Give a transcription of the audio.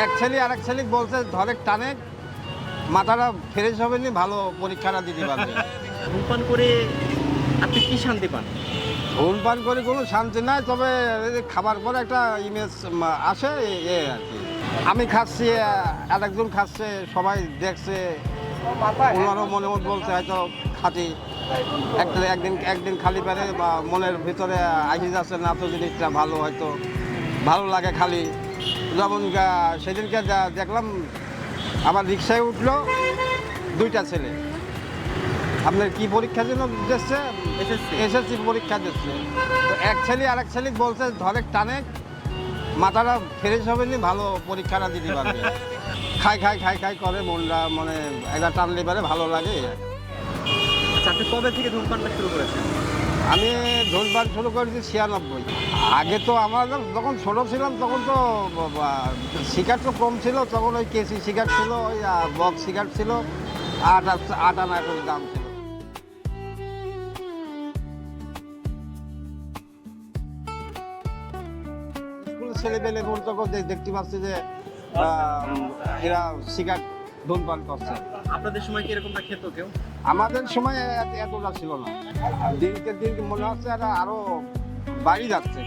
এক ছেলে আরেক ছেলে বলছে ধরে টানে মাথাটা ফ্রেশ হবে নি, ভালো পরীক্ষাটা দিতে পারবে। ধূমপান করে আপনি কি শান্তি পান? ধূমপান করে কোনো শান্তি নাই, তবে এই যে খাবার পরে একটা ইমেজ আসে এ আর কি। আমি খাচ্ছি, আরেকজন খাচ্ছে, সবাই দেখছে, ওনারও মনে মনে বলছে হয়তো খাচ্ছি। একদিন খালি পেরে বা মনের ভিতরে আসি যাচ্ছে না, তো জিনিসটা ভালো, হয়তো ভালো লাগে খালি। যেমন সেদিনকে দেখলাম আমার রিক্সায় উঠলো দুইটা ছেলে, আপনার কি পরীক্ষার জন্য দিচ্ছে, এসএসসি পরীক্ষা দিচ্ছে। তো এক ছেলে আরেক ছেলে বলছে ধরে টানে মাথাটা ফ্রেশ হবে নি, ভালো পরীক্ষাটা দিতে পারবে। খাই খাই খাই খাই করে মনটা, মানে একটা টানলে পারে ভালো লাগে। আচ্ছা, আপনি কবে থেকে ধূমপানটা শুরু করেছেন? আমি ধূমপান শুরু করেছি 96। আগে তো আমার যখন ছোটো ছিলাম তখন তো সিগারেট তো কম ছিল, তখন ওই কেসি সিগারেট ছিল, ওই বক্স সিগারেট ছিল, 8 আনা করে দাম ছিল। স্কুলের ছেলেপেলে তখন দেখতে পাচ্ছি যে এরা সিগারেট ধূমপান করছে। আপনাদের সময় কি এরকমটা খেত কেউ? আমাদের সময় এতটা ছিল না, দিনকে দিন মনে হচ্ছে এটা আরো বাড়ি যাচ্ছে।